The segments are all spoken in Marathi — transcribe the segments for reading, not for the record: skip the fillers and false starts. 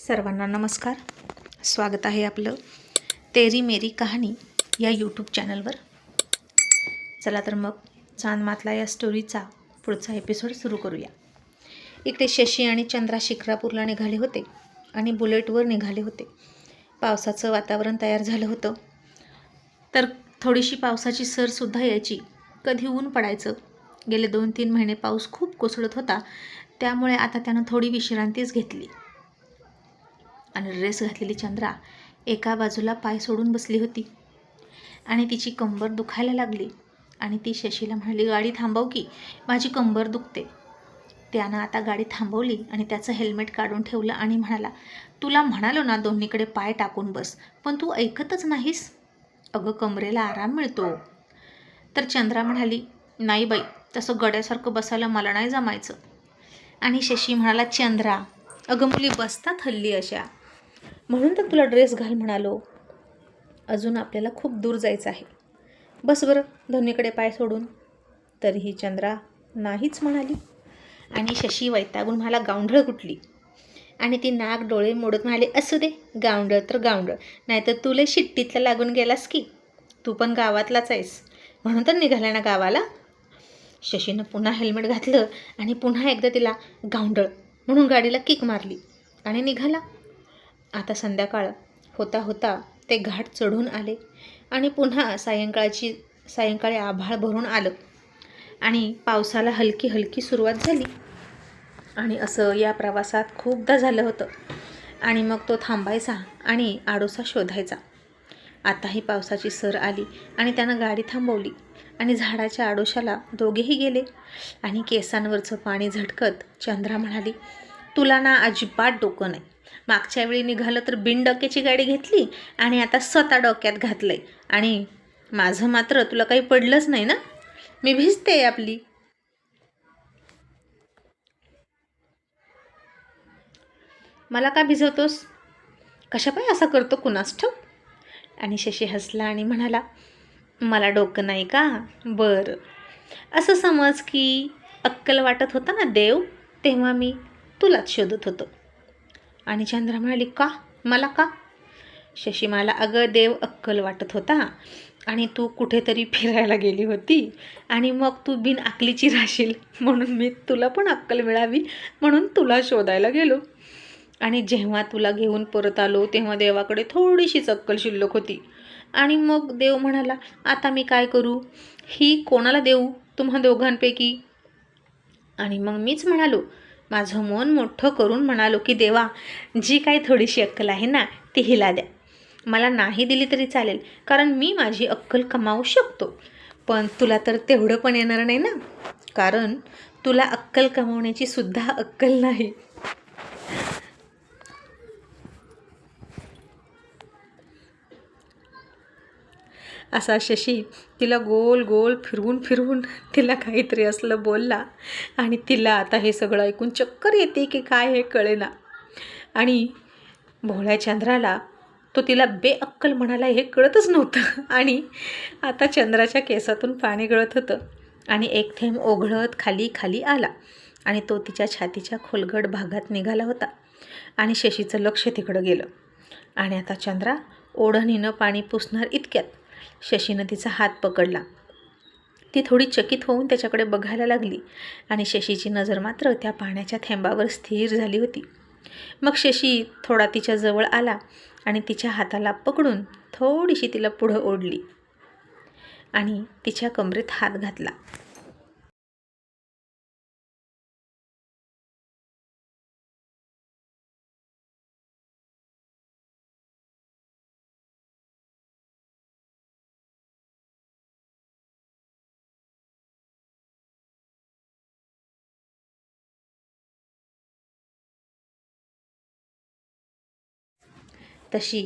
सर्वांना नमस्कार. स्वागत आहे आपलं तेरी मेरी कहाणी या यूट्यूब चॅनलवर. चला तर मग चांद मातला या स्टोरीचा पुढचा एपिसोड सुरू करूया. इकडे शशी आणि चंद्रा शिक्रापूरला निघाले होते आणि बुलेटवर निघाले होते. पावसाचं वातावरण तयार झालं होतं, तर थोडीशी पावसाची सरसुद्धा यायची. कधी ऊन पडायचं. गेले 2-3 महिने पाऊस खूप कोसळत होता, त्यामुळे आता त्यानं थोडी विश्रांतीच घेतली. आणि ड्रेस घातलेली चंद्रा एका बाजूला पाय सोडून बसली होती आणि तिची कंबर दुखायला लागली. आणि ती शशीला म्हणाली, गाडी थांबव की, माझी कंबर दुखते. त्यानं आता गाडी थांबवली आणि त्याचं हेल्मेट काढून ठेवलं आणि म्हणाला, तुला म्हणालो ना दोन्हीकडे पाय टाकून बस, पण तू ऐकतच नाहीस. अगं कमरेला आराम मिळतो. तर चंद्रा म्हणाली, नाही बाई, तसं गड्यासारखं बसायला मला नाही जमायचं. आणि शशी म्हणाला, चंद्रा अगं मुली बसतात हल्ली अशा, म्हणून तर तुला ड्रेस घाल म्हणालो. अजून आपल्याला खूप दूर जायचं आहे, बस बरं दोन्हीकडे पाय सोडून. तरीही चंद्रा नाहीच म्हणाली. आणि शशी वैतागून म्हणाला, गावंढळ कुठली. आणि ती नाक डोळे मोडत म्हणाली, असू दे, गावंढळ तर गावंढळ, नाहीतर तुला शिट्टीतला लागून गेलास की, तू पण गावातलाच आहेस, म्हणून तर निघाला ना गावाला. शशीनं पुन्हा हेल्मेट घातलं आणि पुन्हा एकदा तिला गावंढळ म्हणून गाडीला किक मारली आणि निघाला. आता संध्याकाळ होता होता ते घाट चढून आले आणि पुन्हा सायंकाळी आभाळ भरून आलं आणि पावसाला हलकी हलकी सुरुवात झाली. आणि असं या प्रवासात खूपदा झालं होतं. आणि मग तो थांबायचा आणि आडोसा शोधायचा. आताही पावसाची सर आली आणि त्यानं गाडी थांबवली आणि झाडाच्या आडोशाला दोघेही गेले. आणि केसांवरचं पाणी झटकत चंद्रा म्हणाली, तुला ना अजिबात डोकं नाही. मागच्या वेळी निघालं तर बिनडोक्याची गाडी घेतली आणि आता स्वतः डोक्यात घातलंय. आणि माझं मात्र तुला काही पडलंच नाही ना. मी भिजते आपली. मला का भिजवतोस? कशा पाय असा करतो कुणास ठाऊक. आणि शशी हसला आणि म्हणाला, मला डोकं नाही का? बरं, असं समज की अक्कल वाटत होता ना देव, तेव्हा मी तुलाच शोधत होतो. आणि चंद्रा म्हणाली, का? मला का? शशी म्हणाला, अगं देव अक्कल वाटत होता आणि तू कुठेतरी फिरायला गेली होती आणि मग तू बिन अक्लीची राशील, म्हणून मी तुला पण अक्कल मिळावी म्हणून तुला शोधायला गेलो. आणि जेव्हा तुला घेऊन परत आलो तेव्हा देवाकडे थोडीशीच अक्कल शिल्लक होती. आणि मग देव म्हणाला, आता मी काय करू? ही कोणाला देऊ तुम्हा दोघांपैकी? आणि मग मीच म्हणालो, माझं मन मोठं करून म्हणालो की देवा, जी काही थोडीशी अक्कल आहे ना ती हिला द्या. मला नाही दिली तरी चालेल, कारण मी माझी अक्कल कमावू शकतो. पण तुला तर तेवढं पण येणार नाही ना, कारण तुला अक्कल कमावण्याची सुद्धा अक्कल नाही. असा शशी तिला गोल गोल फिरवून तिला काहीतरी असलं बोलला. आणि तिला आता हे सगळं ऐकून चक्कर येते की काय हे कळेना. आणि भोळ्या चंद्राला तो तिला बेअक्कल म्हणाला हे कळतच नव्हतं. आणि आता चंद्राच्या केसातून पाणी गळत होतं आणि एक थेंब ओघळत खाली खाली आला आणि तो तिच्या छातीच्या खोलगट भागात निघाला होता. आणि शशीचं लक्ष तिकडं गेलं. आणि आता चंद्रा ओढणीनं पाणी पुसणार इतक्यात शशीनं तिचा हात पकडला. ती थोडी चकित होऊन त्याच्याकडे बघायला लागली आणि शशीची नजर मात्र त्या पाण्याच्या थेंबावर स्थिर झाली होती. मग शशी थोडा तिच्या जवळ आला आणि तिच्या हाताला पकडून थोडीशी तिला पुढं ओढली आणि तिच्या कमरेत हात घातला. तशी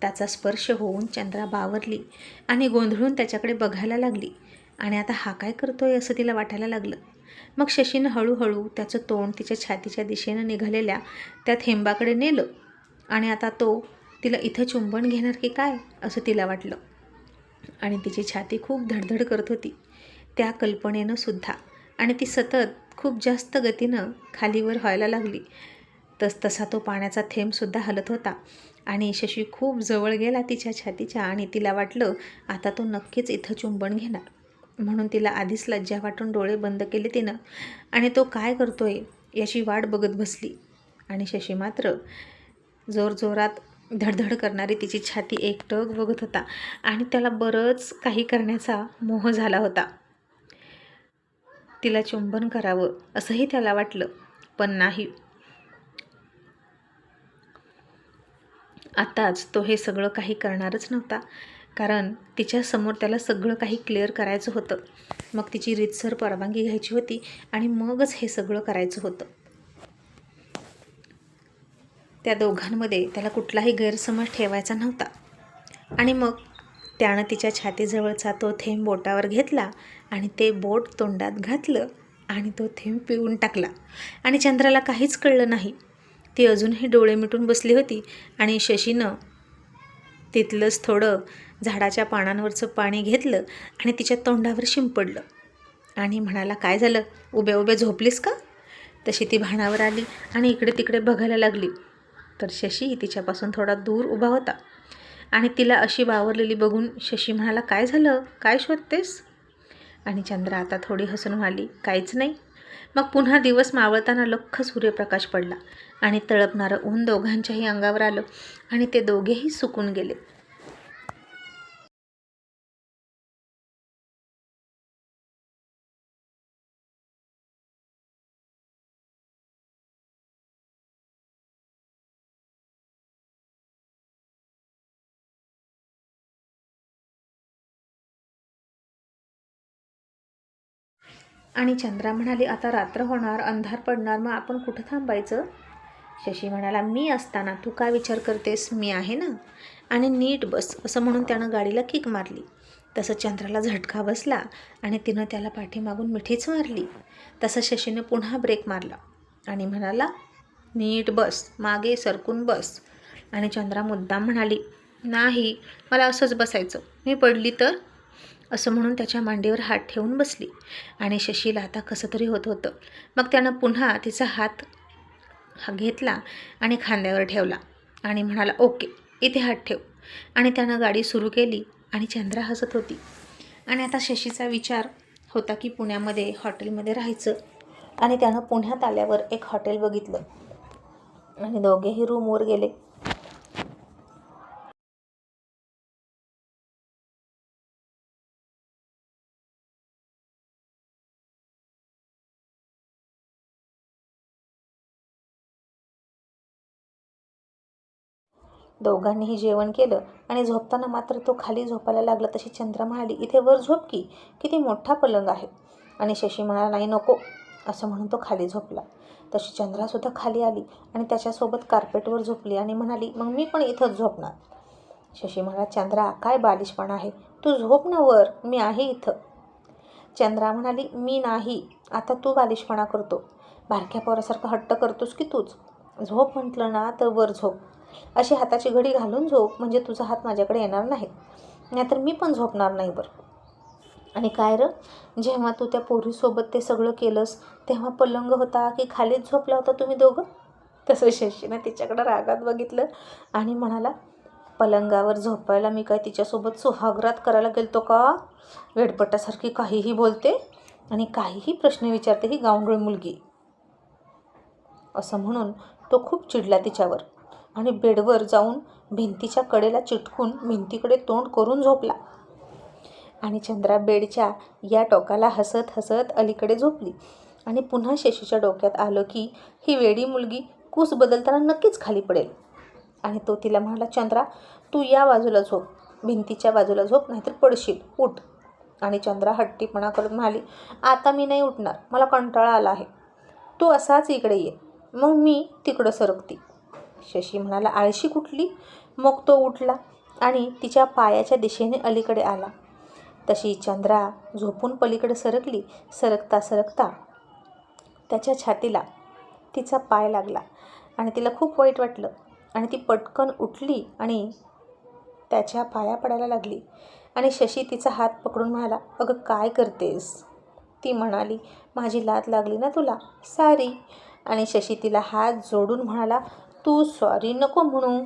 त्याचा स्पर्श होऊन चंद्रा बावरली आणि गोंधळून त्याच्याकडे बघायला लागली. आणि आता हा काय करतोय असं तिला वाटायला लागलं. मग शशीनं हळूहळू त्याचं तोंड तिच्या छातीच्या दिशेनं निघालेल्या त्या थेंबाकडे नेलं. आणि आता तो तिला इथं चुंबन घेणार की काय असं तिला वाटलं. आणि तिची छाती खूप धडधड करत होती त्या कल्पनेनं सुद्धा. आणि ती सतत खूप जास्त गतीनं खालीवर व्हायला लागली. तसा तो पाण्याचा थेंबसुद्धा हलत होता आणि शशी खूप जवळ गेला तिच्या छातीच्या आणि तिला वाटलं आता तो नक्कीच इथं चुंबन घेणार. म्हणून तिला आधीच लज्जा वाटून डोळे बंद केले तिनं आणि तो काय करतोय याची वाट बघत बसली. आणि शशी मात्र जोरजोरात धडधड करणारी तिची छाती एकटक बघत होता आणि त्याला बरंच काही करण्याचा मोह झाला होता. तिला चुंबन करावं असंही त्याला वाटलं, पण नाही. आताच तो हे सगळं काही करणारच नव्हता, कारण तिच्यासमोर त्याला सगळं काही क्लिअर करायचं होतं. मग तिची रीतसर परवानगी घ्यायची होती आणि मगच हे सगळं करायचं होतं. त्या दोघांमध्ये त्याला कुठलाही गैरसमज ठेवायचा नव्हता. आणि मग त्यानं तिच्या छातीजवळचा तो थेंब बोटावर घेतला आणि ते बोट तोंडात घातलं आणि तो थेंब पिऊन टाकला. आणि चंद्राला काहीच कळलं नाही. ती अजूनही डोळे मिटून बसली होती आणि शशीनं तिथलंच थोडं झाडाच्या पानांवरचं पाणी घेतलं आणि तिच्या तोंडावर शिंपडलं आणि म्हणाला, काय झालं, उभ्या उभ्या झोपलीस का? तशी ती भानावर आली आणि इकडे तिकडे बघायला लागली. तर शशी तिच्यापासून थोडा दूर उभा होता आणि तिला अशी बावरलेली बघून शशी म्हणाला, काय झालं, काय शोधतेस? आणि चंद्रा आता थोडी हसून म्हणाली, काहीच नाही. मग पुन्हा दिवस मावळताना लख्ख सूर्यप्रकाश पडला आणि तळपणारं ऊन दोघांच्याही अंगावर आलं आणि ते दोघेही सुकून गेले. आणि चंद्रा म्हणाली, आता रात्र होणार, अंधार पडणार, मग आपण कुठं थांबायचं? शशी म्हणाला, मी असताना तू काय विचार करतेस, मी आहे ना, आणि नीट बस. असं म्हणून त्यानं गाडीला किक मारली. तसं चंद्राला झटका बसला आणि तिनं त्याला पाठीमागून मिठीच मारली. तसं शशीनं पुन्हा ब्रेक मारला आणि म्हणाला, नीट बस, मागे सरकून बस. आणि चंद्रा मुद्दाम म्हणाली, नाही, मला असंच बसायचं, मी पडली तर? असं म्हणून त्याच्या मांडीवर हात ठेवून बसली. आणि शशीला आता कसं तरी होत होतं. मग त्यानं पुन्हा तिचा हात घेतला आणि खांद्यावर ठेवला आणि म्हणाला, ओके, इथे हात ठेव. आणि त्यानं गाडी सुरू केली आणि चंद्रा हसत होती. आणि आता शशीचा विचार होता की पुण्यामध्ये हॉटेलमध्ये राहायचं. आणि त्यानं पुण्यात आल्यावर एक हॉटेल बघितलं आणि दोघेही रूमवर गेले. दोघांनीही जेवण केलं आणि झोपताना मात्र तो खाली झोपायला लागला. तशी चंद्रा म्हणाली, इथे वर झोप की, किती मोठा पलंग आहे. आणि शशी म्हणाला, नाही नको. असं म्हणून तो खाली झोपला. तशी चंद्रासुद्धा खाली आली आणि त्याच्यासोबत कार्पेटवर झोपली आणि म्हणाली, मग मी पण इथंच झोपणार. शशी म्हणाला, चंद्रा, काय बालिशपणा आहे, तू झोप ना वर, मी आहे इथं. चंद्रा म्हणाली, मी नाही, आता तू बालिशपणा करतो, बारक्या पोरासारखं हट्ट करतोस की तूच. झोप म्हटलं ना तर वर झोप, अशी हाताची घडी घालून झोप, म्हणजे तुझा हात माझ्याकडे येणार नाही, नाहीतर मी पण झोपणार नाही बरं. आणि काय र, जेव्हा तू त्या पोरीसोबत ते सगळं केलंस तेव्हा पलंग होता की खालीच झोपला होता तुम्ही दोघं? तसं शशीनं तिच्याकडं रागात बघितलं आणि म्हणाला, पलंगावर झोपायला मी काय तिच्यासोबत सुहागरात करायला गेलतो का? वेडपटासारखी काहीही बोलते आणि काहीही प्रश्न विचारते ही गावंढळ मुलगी. असं म्हणून तो खूप चिडला तिच्यावर आणि बेडवर जाऊन भिंतीच्या कडेला चिटकून भिंतीकडे तोंड करून झोपला. आणि चंद्रा बेडच्या या टोकाला हसत हसत अलीकडे झोपली. आणि पुन्हा शशीच्या डोक्यात आलं की ही वेडी मुलगी कूस बदलताना नक्कीच खाली पडेल. आणि तो तिला म्हणाला, चंद्रा, तू या बाजूला झोप, भिंतीच्या बाजूला झोप, नाहीतर पडशील, उठ. आणि चंद्रा हट्टीपणा करत म्हणाली, आता मी नाही उठणार, मला कंटाळा आला आहे, तू असाच इकडे ये, मग मी तिकडं सरकती. शशी म्हणाला, आळशी कुठली. मग तो उठला आणि तिच्या पायाच्या दिशेने अलीकडे आला. तशी चंद्रा झोपून पलीकडे सरकली. सरकता सरकता त्याच्या छातीला तिचा पाय लागला आणि तिला खूप वाईट वाटलं आणि ती पटकन उठली आणि त्याच्या पाया पडायला लागली. आणि शशी तिचा हात पकडून म्हणाला, अगं काय करतेस? ती म्हणाली, माझी लात लागली ना तुला, सारी. आणि शशी तिला हात जोडून म्हणाला, तू सॉरी नको म्हणू.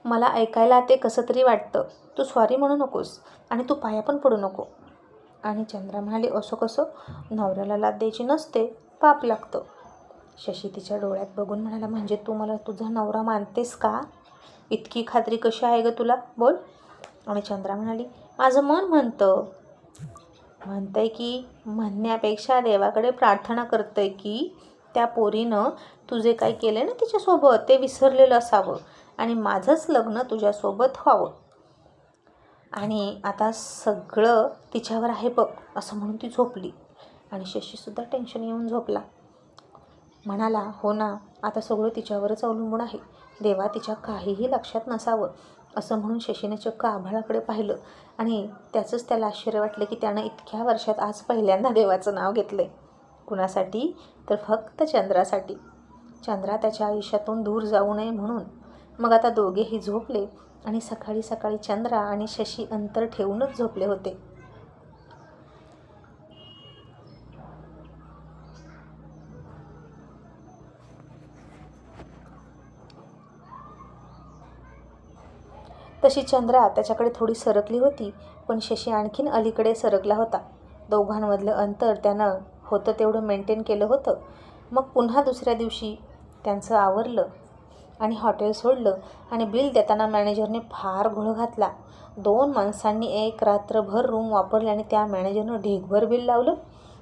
मला ऐकायला ते कसं तरी वाटतं. तू सॉरी म्हणू नकोस आणि तू पाया पण पडू नको. आणि चंद्रा म्हणाली, असं कसं? नवऱ्याला लाथ द्यायची नसते, पाप लागतं. शशी तिच्या डोळ्यात बघून म्हणाला, म्हणजे तू मला तुझा नवरा मानतेस का? इतकी खात्री कशी आहे ग तुला? बोल. आणि चंद्रा म्हणाली, माझं मन म्हणतंय की म्हणण्यापेक्षा देवाकडे प्रार्थना करतंय की त्या पोरीनं तुझे काय केले ना तिच्यासोबत ते विसरलेलं असावं आणि माझंच लग्न तुझ्यासोबत व्हावं. आणि आता सगळं तिच्यावर आहे बघ, असं म्हणून ती झोपली. आणि शशीसुद्धा टेन्शन येऊन झोपला. म्हणाला, हो ना, आता सगळं तिच्यावरच अवलंबून आहे. देवा तिच्या काहीही लक्षात नसावं. असं म्हणून शशीने चक्क आभाळाकडे पाहिलं आणि त्याचंच त्याला आश्चर्य वाटलं की त्यानं इतक्या वर्षात आज पहिल्यांदा देवाचं नाव घेतलं आहे. कुणासाठी? तर फक्त चंद्रासाठी. चंद्रा त्याच्या आयुष्यातून दूर जाऊ नये म्हणून. मग आता दोघेही झोपले आणि सकाळी सकाळी चंद्रा आणि शशी अंतर ठेवूनच झोपले होते. तशी चंद्रा त्याच्याकडे थोडी सरकली होती, पण शशी आणखीन अलीकडे सरकला होता. दोघांमधलं अंतर त्यानं होतं तेवढं मेंटेन केलं होतं. मग पुन्हा दुसऱ्या दिवशी त्यांचं आवरलं आणि हॉटेल सोडलं आणि बिल देताना मॅनेजरने फार घोळ घातला. 2 माणसांनी एक रात्रभर रूम वापरले आणि त्या मॅनेजरनं ढीगभर बिल लावलं.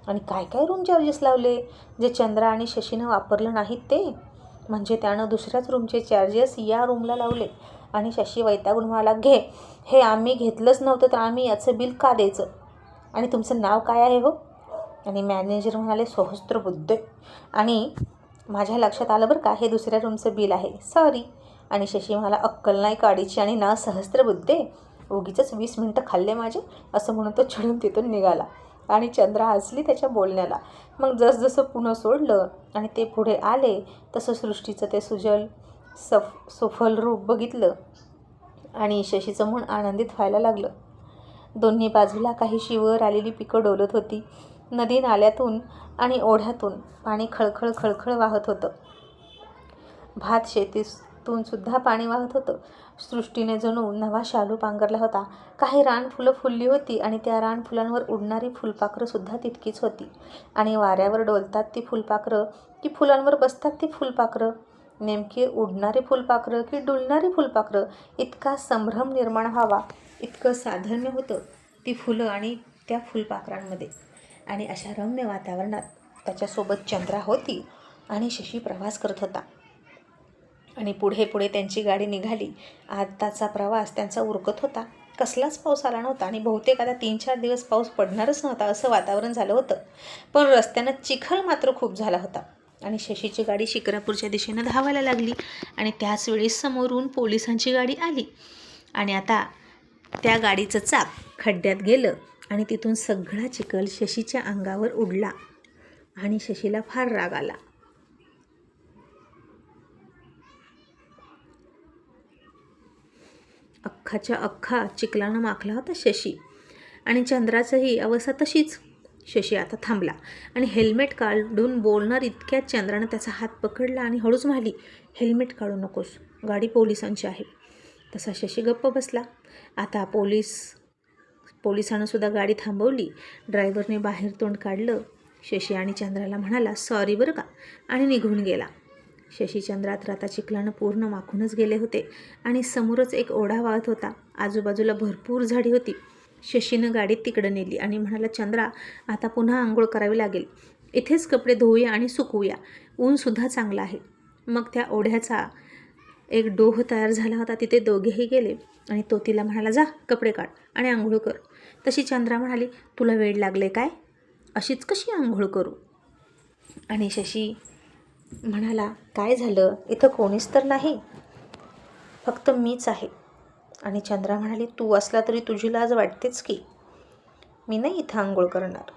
आणि काय काय रूम चार्जेस लावले जे चंद्रा आणि शशीनं वापरलं नाहीत ते. म्हणजे त्यानं दुसऱ्याच रूमचे चार्जेस या रूमला लावले. आणि शशी वैतागून म्हणाला, घे, हे आम्ही घेतलंच नव्हतं तर आम्ही याचं बिल का द्यायचं? आणि तुमचं नाव काय आहे हो? आणि मॅनेजर म्हणाले, सहस्त्रबुद्धे. आणि माझ्या लक्षात आलं बरं का, हे दुसऱ्या रूमचं बिल आहे, सॉरी. आणि शशी म्हणाला, अक्कल नाही काडीची आणि नाव सहस्त्रबुद्धे, उगीचच 20 मिनटं खाल्ले माझे, असं म्हणून तो चिडून तिथून निघाला. आणि चंद्रा हसली त्याच्या बोलण्याला. मग जसजसं पुणं सोडलं आणि ते पुढे आले तसं सृष्टीचं ते सुजल सुफल रूप बघितलं आणि शशीचं मन आनंदित व्हायला लागलं. दोन्ही बाजूला काहीशी वर आलेली पिकं डोलत होती. नदी नाल्यातून आणि ओढ्यातून पाणी खळखळ खळखळ वाहत होतं. भात शेतीतून सुद्धा पाणी वाहत होतं. सृष्टीने जणू नवा शालू पांघरला होता. काही रानफुलं फुलली होती आणि त्या रानफुलांवर उडणारी फुलपाखरंसुद्धा तितकीच होती. आणि वाऱ्यावर डोलतात ती फुलपाखरं की फुलांवर बसतात ती फुलपाखरं, नेमके उडणारी फुलपाखरं की डुलणारी फुलपाखरं, इतका संभ्रम निर्माण व्हावा इतकं साधर्म्य होतं ती फुलं आणि त्या फुलपाखरांमध्ये. आणि अशा रम्य वातावरणात त्याच्यासोबत चंद्रा होती आणि शशी प्रवास करत होता. आणि पुढे पुढे त्यांची गाडी निघाली. आताचा प्रवास त्यांचा उरकत होता. कसलाच पाऊस आला नव्हता आणि बहुतेक आता 3-4 दिवस पाऊस पडणारच नव्हता असं वातावरण झालं होतं. पण रस्त्यानं चिखल मात्र खूप झाला होता. आणि शशीची गाडी शिक्रापूरच्या दिशेनं धावायला लागली आणि त्याच वेळी समोरून पोलिसांची गाडी आली. आणि आता त्या गाडीचं चाक खड्ड्यात गेलं आणि तिथून सगळा चिखल शशीच्या अंगावर उडला आणि शशीला फार राग आला. अख्खाच्या अख्खा चिखलानं माखला होता शशी. आणि चंद्राचंही अवस्था तशीच. शशी आता थांबला आणि हेल्मेट काढून बोलणार इतक्यात चंद्रानं त्याचा हात पकडला आणि हळूच म्हणाली, हेल्मेट काढू नकोस, गाडी पोलिसांची आहे. तसा शशी गप्प बसला. आता पोलिसानं सुद्धा गाडी थांबवली. ड्रायव्हरने बाहेर तोंड काढलं. शशी आणि चंद्राला म्हणाला, सॉरी बरं का, आणि निघून गेला. शशी चंद्रात आता चिखलानं पूर्ण माखूनच गेले होते आणि समोरच एक ओढा वाहत होता. आजूबाजूला भरपूर झाडी होती. शशीनं गाडीत तिकडं नेली आणि म्हणाला, चंद्रा, आता पुन्हा आंघोळ करावी लागेल. इथेच कपडे धुवूया आणि सुकवूया, ऊनसुद्धा चांगलं आहे. मग त्या ओढ्याचा एक डोह तयार झाला होता, तिथे दोघेही गेले आणि तो तिला म्हणाला, जा कपडे काढ आणि आंघोळ कर. तशी चंद्रा म्हणाली, तुला वेळ लागले काय, अशीच कशी आंघोळ करू? आणि शशी म्हणाला, काय झालं, इथं कोणीच तर नाही, फक्त मीच आहे. आणि चंद्रा म्हणाली, तू असला तरी तुझी लाज वाटतेच की, मी नाही इथं आंघोळ करणार.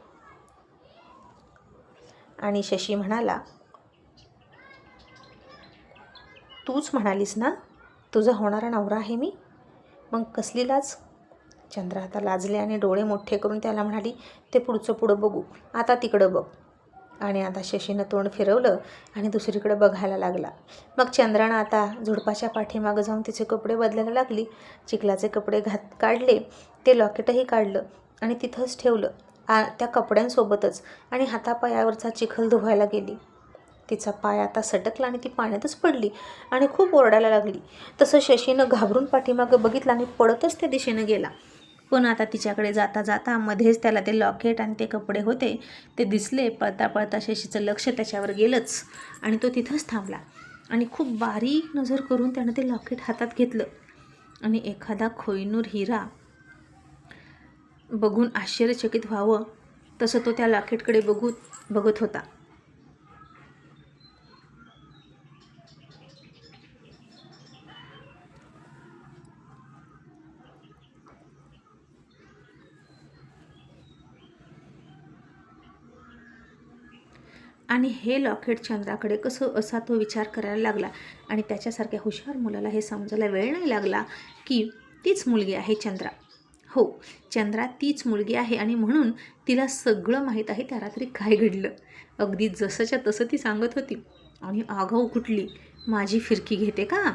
आणि शशी म्हणाला, तूच म्हणालीस ना तुझा होणारा नवरा आहे मी, मग कसली लाज? चंद्रा आता लाजले आणि डोळे मोठे करून त्याला म्हणाली, ते पुढचं पुढं बघू, आता तिकडं बघ. आणि आता शशीनं तोंड फिरवलं आणि दुसरीकडे बघायला लागला. मग चंद्रानं आता झुडपाच्या पाठीमागं जाऊन तिचे कपडे बदलायला लागली. चिखलाचे कपडे काढले, ते लॉकेटही काढलं आणि तिथंच ठेवलं त्या कपड्यांसोबतच, आणि हातापायावरचा चिखल धुवायला गेली. तिचा पाय आता सटकला आणि ती पाण्यातच पडली आणि खूप ओरडायला लागली. तसं शशीनं घाबरून पाठीमागं बघितलं आणि पडतच त्या दिशेनं गेला. पण आता तिच्याकडे जाता जाता मध्येच त्याला ते लॉकेट आणि ते कपडे होते ते दिसले. पळता पळता शशीचं लक्ष त्याच्यावर गेलंच आणि तो तिथंच थांबला आणि खूप बारीक नजर करून त्यानं ते लॉकेट हातात घेतलं आणि एखादा कोहिनूर हिरा बघून आश्चर्यचकित व्हावं तसं तो त्या लॉकेटकडे बघत होता. आणि हे लॉकेट चंद्राकडे कसं असा तो विचार करायला लागला. आणि त्याच्यासारख्या हुशार मुलाला हे समजायला वेळ नाही लागला की तीच मुलगी आहे चंद्रा. हो, चंद्रा तीच मुलगी आहे आणि म्हणून तिला सगळं माहीत आहे त्या रात्री काय घडलं. अगदी जसंच्या तसं ती सांगत होती. आणि आगाऊ कुठली, माझी फिरकी घेते का,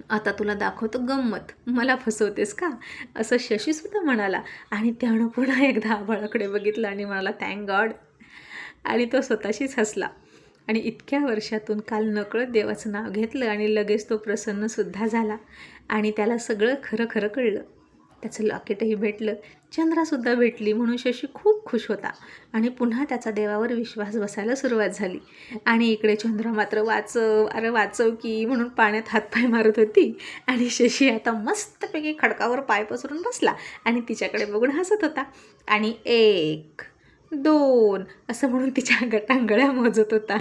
आता तुला दाखवतो गंमत, मला फसवतेस का, असं शशीसुद्धा म्हणाला. आणि त्यानं पुन्हा एकदा आभाळाकडे बघितलं आणि म्हणाला थँक गॉड. आणि तो स्वतःशीच हसला. आणि इतक्या वर्षातून काल नकळत देवाचं नाव घेतलं आणि लगेच तो प्रसन्नसुद्धा झाला आणि त्याला सगळं खरं खरं कळलं. त्याचं लॉकेटही भेटलं, चंद्रासुद्धा भेटली, म्हणून शशी खूप खुश होता आणि पुन्हा त्याचा देवावर विश्वास बसायला सुरुवात झाली. आणि इकडे चंद्रा मात्र वाचव, अरे वाचव की म्हणून पाण्यात हातपाय मारत होती. आणि शशी आता मस्तपैकी खडकावर पाय पसरून बसला आणि तिच्याकडे बघून हसत होता आणि 1, 2 असं म्हणून तिच्या गटांगळ्या मोजत होता.